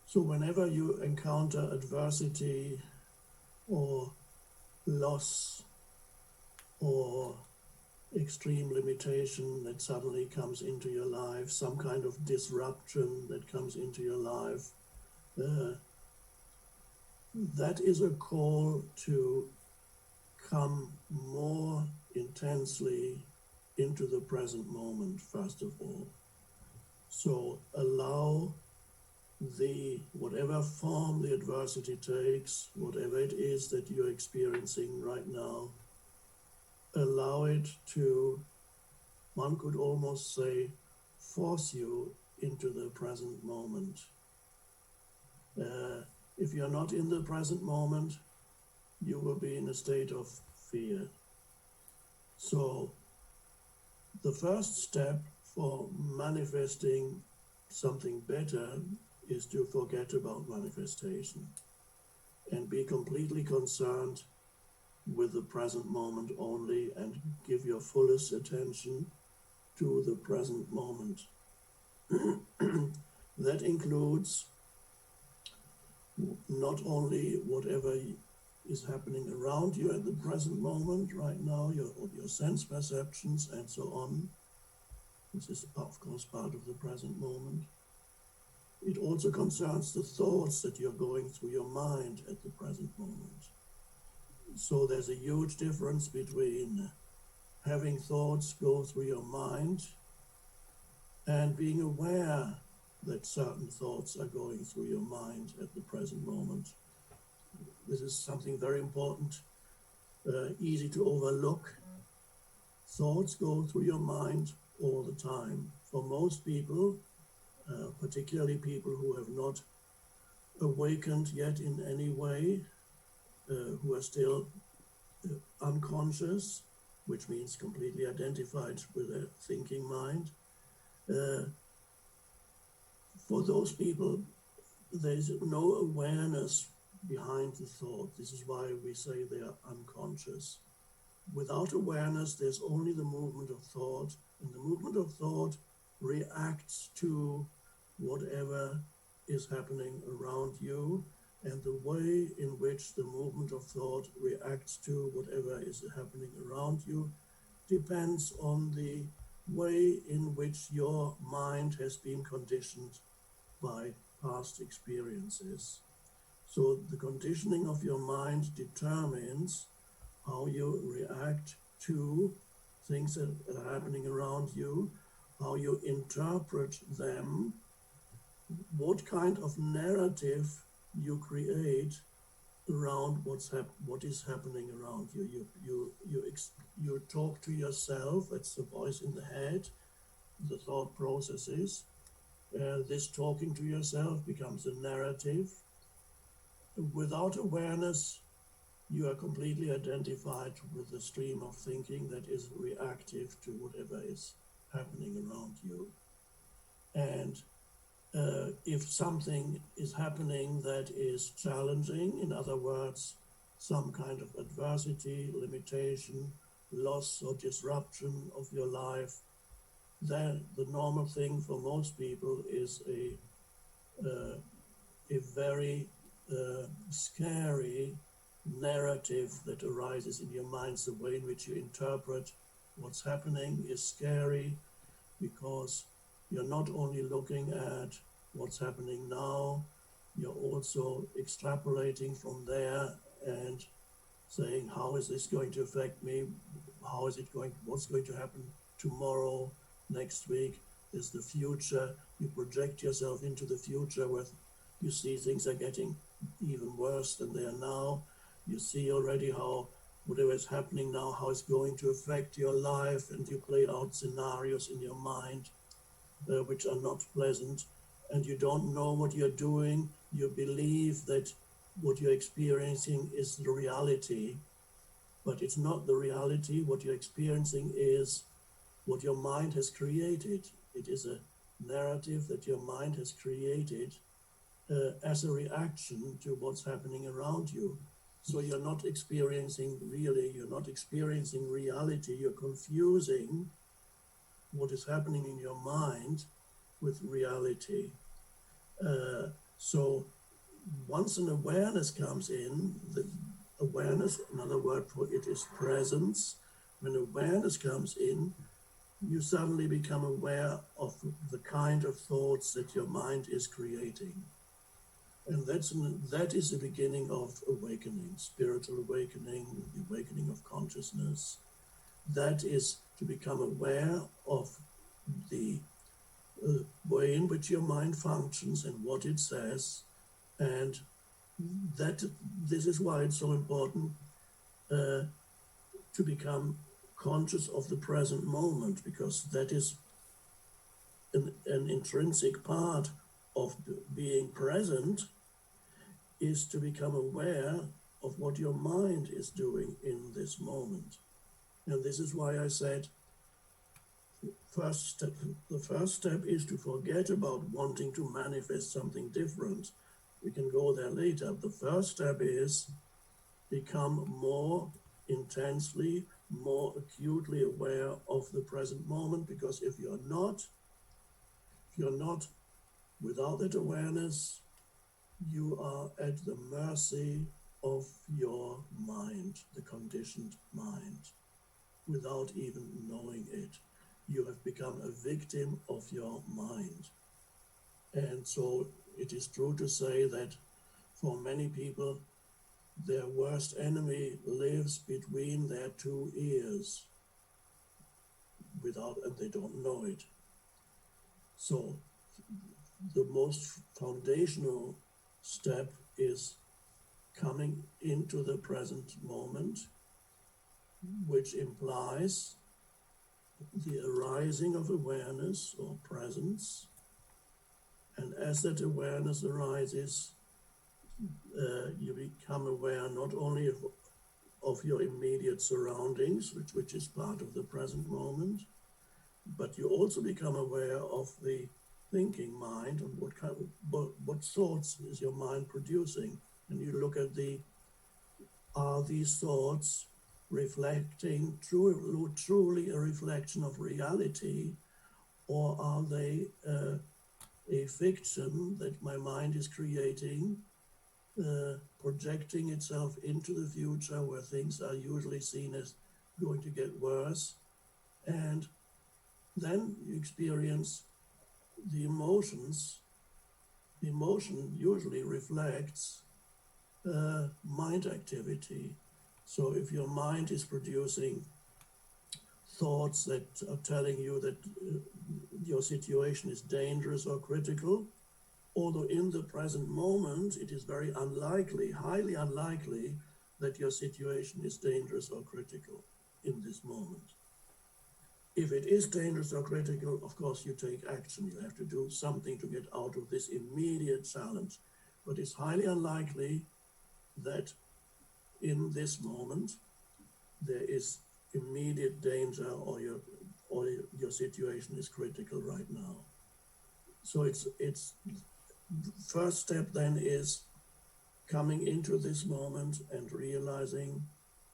So whenever you encounter adversity or loss or extreme limitation that suddenly comes into your life, some kind of disruption that comes into your life, uh, that is a call to come more intensely into the present moment, first of all. So allow the whatever form the adversity takes, whatever it is that you're experiencing right now, allow it to, one could almost say, force you into the present moment. If you're not in the present moment, you will be in a state of fear. So the first step for manifesting something better is to forget about manifestation and be completely concerned with the present moment only and give your fullest attention to the present moment. That includes not only whatever is happening around you at the present moment right now, your sense perceptions and so on. This is, of course, part of the present moment. It also concerns the thoughts that you're going through your mind at the present moment. So there's a huge difference between having thoughts go through your mind and being aware that certain thoughts are going through your mind at the present moment. This is something very important, easy to overlook. Thoughts go through your mind all the time. For most people, particularly people who have not awakened yet in any way, who are still unconscious, which means completely identified with a thinking mind. For those people, there's no awareness behind the thought. This is why we say they are unconscious. Without awareness, there's only the movement of thought, and the movement of thought reacts to whatever is happening around you, and the way in which the movement of thought reacts to whatever is happening around you depends on the way in which your mind has been conditioned by past experiences. So the conditioning of your mind determines how you react to things that are happening around you, how you interpret them, what kind of narrative you create around what is happening around you. You talk to yourself. That's the voice in the head, the thought processes. This talking to yourself becomes a narrative. Without awareness, you are completely identified with the stream of thinking that is reactive to whatever is happening around you. And if something is happening that is challenging, in other words, some kind of adversity, limitation, loss or disruption of your life, then the normal thing for most people is a very scary narrative that arises in your mind. The way in which you interpret what's happening is scary because you're not only looking at what's happening now, you're also extrapolating from there and saying, how is this going to affect me? What's going to happen tomorrow, next week? There's the future. You project yourself into the future where you see things are getting even worse than they are now. You see already how whatever is happening now, how it's going to affect your life, and you play out scenarios in your mind which are not pleasant, and you don't know what you're doing. You believe that what you're experiencing is the reality, but it's not the reality. What you're experiencing is what your mind has created. It is a narrative that your mind has created as a reaction to what's happening around you. So you're not experiencing reality. You're confusing what is happening in your mind with reality. So once an awareness comes in, the awareness, another word for it is presence. When awareness comes in, you suddenly become aware of the kind of thoughts that your mind is creating. And that is the beginning of awakening, spiritual awakening, the awakening of consciousness. That is to become aware of the way in which your mind functions and what it says. And this is why it's so important to become conscious of the present moment, because that is an intrinsic part of being present, is to become aware of what your mind is doing in this moment. And this is why I said the first step is to forget about wanting to manifest something different. We can go there later. The first step is become more intensely, more acutely aware of the present moment, because if you're not without that awareness, you are at the mercy of your mind, the conditioned mind, without even knowing it. You have become a victim of your mind. And so it is true to say that for many people, their worst enemy lives between their two ears, and they don't know it. So the most foundational step is coming into the present moment, which implies the arising of awareness or presence. And as that awareness arises, you become aware not only of your immediate surroundings, which is part of the present moment, but you also become aware of the thinking mind and what thoughts is your mind producing. And you look at are these thoughts reflecting truly a reflection of reality, or are they a fiction that my mind is creating, projecting itself into the future, where things are usually seen as going to get worse? And then you experience the emotions. The emotion usually reflects mind activity. So if your mind is producing thoughts that are telling you that your situation is dangerous or critical, although in the present moment it is very unlikely, highly unlikely, that your situation is dangerous or critical in this moment. If it is dangerous or critical, of course you take action. You have to do something to get out of this immediate challenge. But it's highly unlikely that in this moment there is immediate danger, or your situation is critical right now. So it's first step then is coming into this moment and realizing,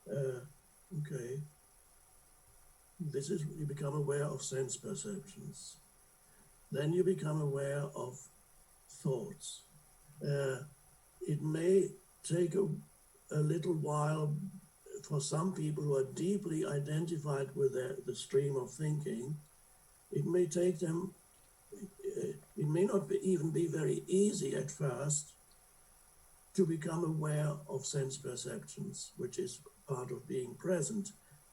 okay, you become aware of sense perceptions. Then you become aware of thoughts. It may take a little while for some people who are deeply identified with the stream of thinking. It may take them, it may not even be very easy at first to become aware of sense perceptions, which is part of being present.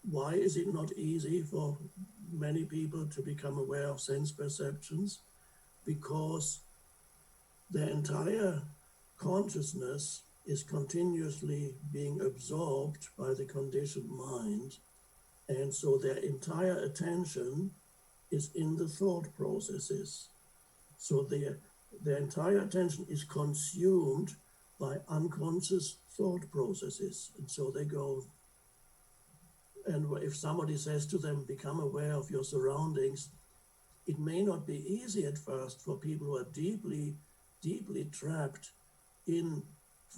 Why is it not easy for many people to become aware of sense perceptions? Because their entire consciousness is continuously being absorbed by the conditioned mind, and so their entire attention is in the thought processes. So their entire attention is consumed by unconscious thought processes, and so they go. And if somebody says to them, become aware of your surroundings, it may not be easy at first for people who are deeply, deeply trapped in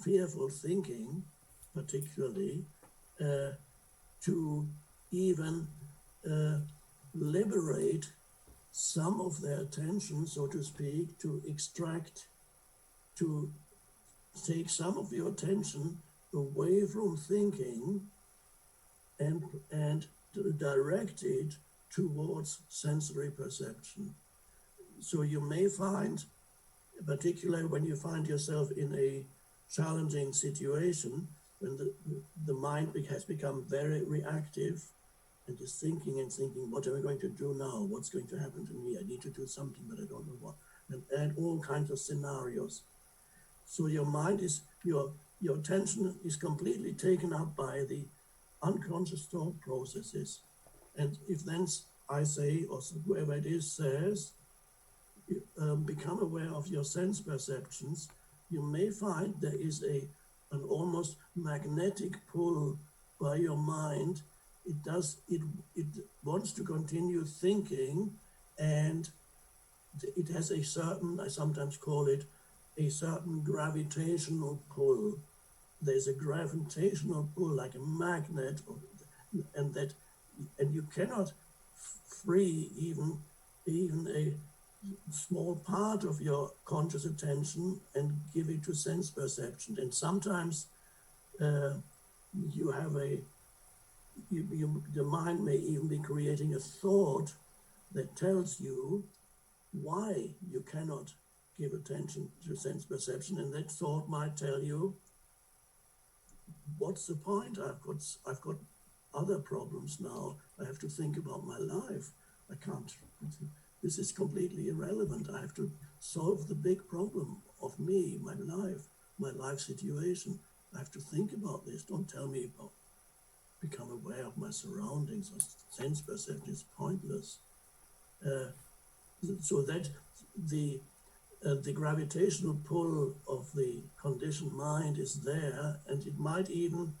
fearful thinking, particularly, to even liberate some of their attention, so to speak, to extract to take some of your attention away from thinking and to direct it towards sensory perception. So you may find, particularly when you find yourself in a challenging situation, when the mind has become very reactive and is thinking and thinking, what am I going to do now? What's going to happen to me? I need to do something, but I don't know what. And all kinds of scenarios. So your mind is, your attention is completely taken up by the unconscious thought processes. And if then I say, or whoever it is says, become aware of your sense perceptions, you may find there is an almost magnetic pull by your mind. It wants to continue thinking, and it has a certain, I sometimes call it, a certain gravitational pull. There's a gravitational pull like a magnet, and you cannot free even a small part of your conscious attention and give it to sense perception. And sometimes you have the mind may even be creating a thought that tells you why you cannot give attention to sense perception, and that thought might tell you, what's the point? I've got other problems now. I have to think about my life. I can't. This is completely irrelevant. I have to solve the big problem of me, my life situation. I have to think about this. Don't tell me about become aware of my surroundings. Sense perception is pointless. So that the gravitational pull of the conditioned mind is there, and it might even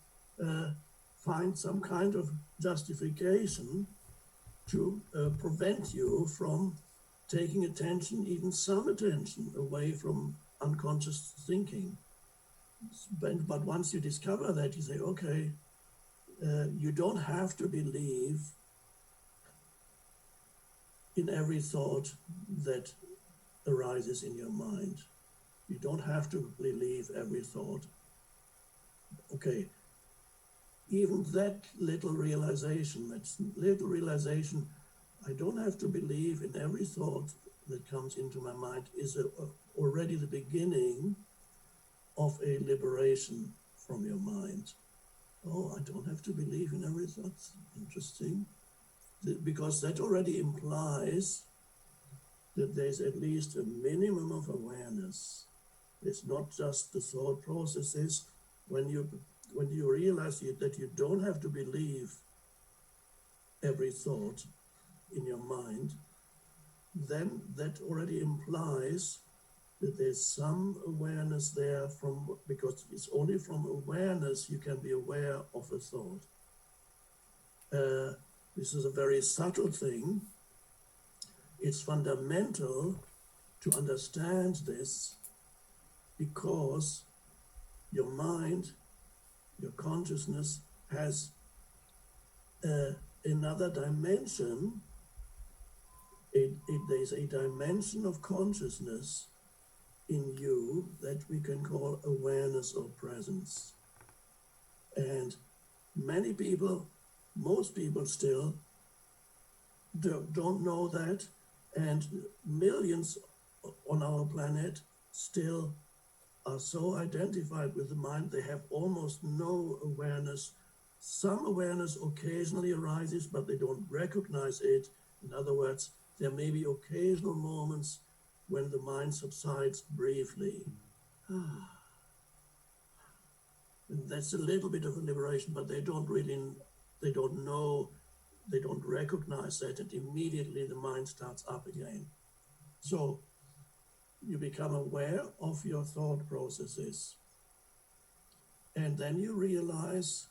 find some kind of justification to prevent you from taking attention, even some attention, away from unconscious thinking. But once you discover that, you say, okay, you don't have to believe in every thought that arises in your mind. You don't have to believe every thought. Okay, even that little realization, I don't have to believe in every thought that comes into my mind, is already the beginning of a liberation from your mind. Oh, I don't have to believe in every thought. Interesting. Because that already implies that there's at least a minimum of awareness. It's not just the thought processes. When you realize that you don't have to believe every thought in your mind, then that already implies that there's some awareness there because it's only from awareness you can be aware of a thought. This is a very subtle thing. It's fundamental to understand this, because your mind, your consciousness has another dimension. There's a dimension of consciousness in you that we can call awareness or presence. And most people still don't know that, and millions on our planet still are so identified with the mind, they have almost no awareness. Some awareness occasionally arises, but they don't recognize it. In other words, there may be occasional moments when the mind subsides briefly. And that's a little bit of a liberation, but they don't know, they don't recognize that, and immediately the mind starts up again. So you become aware of your thought processes, and then you realize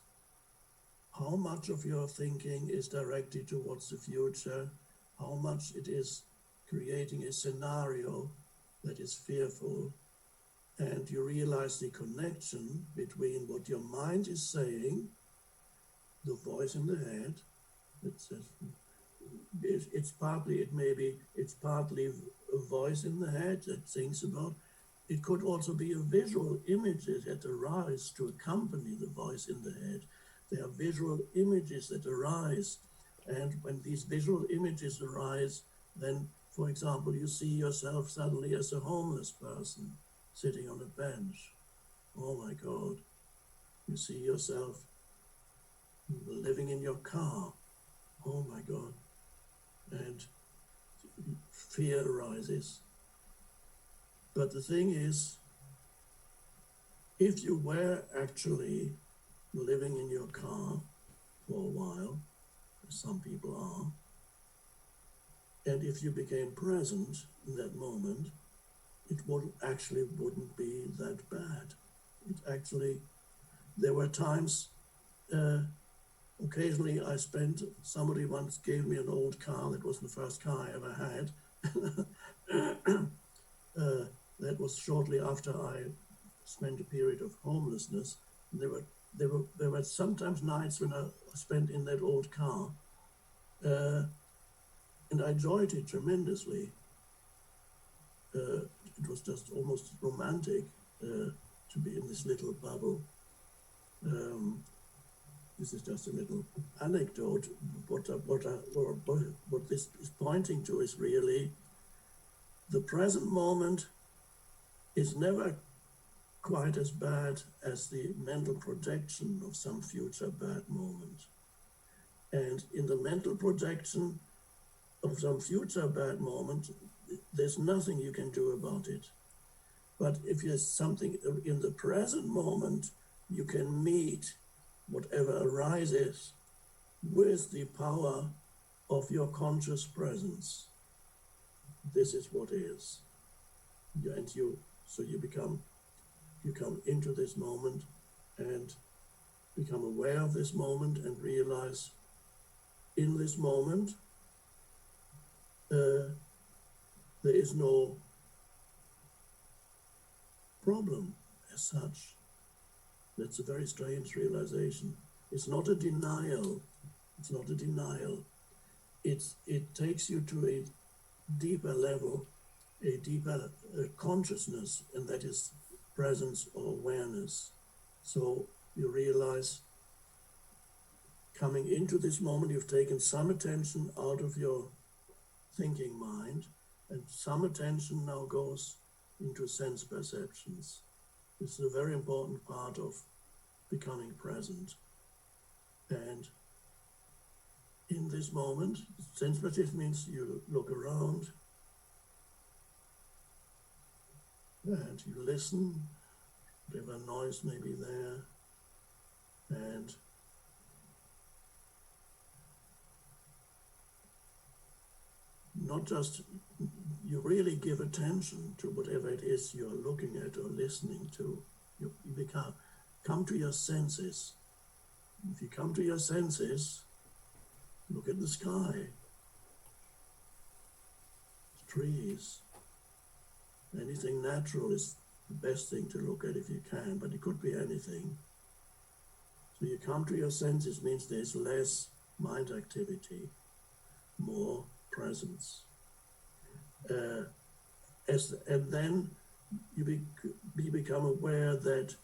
how much of your thinking is directed towards the future, how much it is creating a scenario that is fearful, and you realize the connection between what your mind is saying, the voice in the head that says, it's partly a voice in the head that thinks about, It could also be a visual images that arise to accompany the voice in the head. There are visual images that arise, and when these visual images arise, then, for example, you see yourself suddenly as a homeless person sitting on a bench. Oh my God. You see yourself living in your car. Oh my God. And fear arises. But the thing is, if you were actually living in your car for a while, as some people are, and if you became present in that moment, it wouldn't be that bad. It actually, there were times, occasionally somebody once gave me an old car. That was the first car I ever had. That was shortly after I spent a period of homelessness. There were sometimes nights when I spent in that old car, and I enjoyed it tremendously. It was just almost romantic to be in this little bubble. This is just a little anecdote. What this is pointing to is really the present moment is never quite as bad as the mental projection of some future bad moment. And in the mental projection of some future bad moment, there's nothing you can do about it. But if there's something in the present moment, you can meet whatever arises with the power of your conscious presence. This is what is. And you come into this moment and become aware of this moment and realize in this moment there is no problem as such. That's a very strange realization. It's not a denial. It's not a denial. It takes you to a deeper level, a deeper consciousness, and that is presence or awareness. So you realize coming into this moment, you've taken some attention out of your thinking mind, and some attention now goes into sense perceptions. This is a very important part of becoming present. And in this moment, sense perception means you look around and you listen, whatever noise may be there, and not just, you really give attention to whatever it is you're looking at or listening to. You come to your senses. If you come to your senses, look at the sky, trees. Anything natural is the best thing to look at if you can, but it could be anything. So you come to your senses means there's less mind activity, more presence. And then you become aware that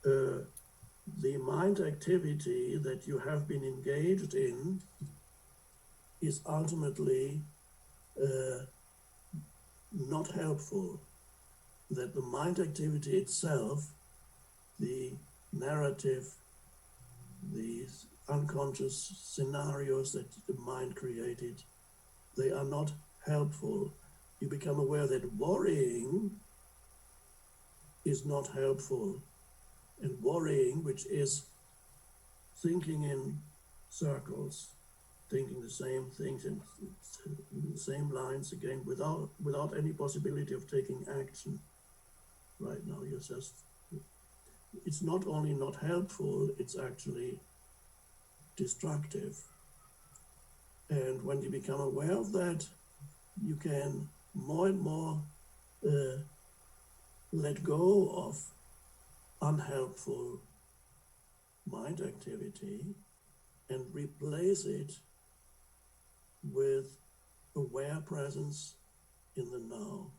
the mind activity that you have been engaged in is ultimately not helpful. That the mind activity itself, the narrative, these unconscious scenarios that the mind created, they are not helpful. You become aware that worrying is not helpful. And worrying, which is thinking in circles, thinking the same things in the same lines again, without any possibility of taking action. Right now, it's not only not helpful, it's actually destructive. And when you become aware of that, you can more and more let go of unhelpful mind activity and replace it with aware presence in the now.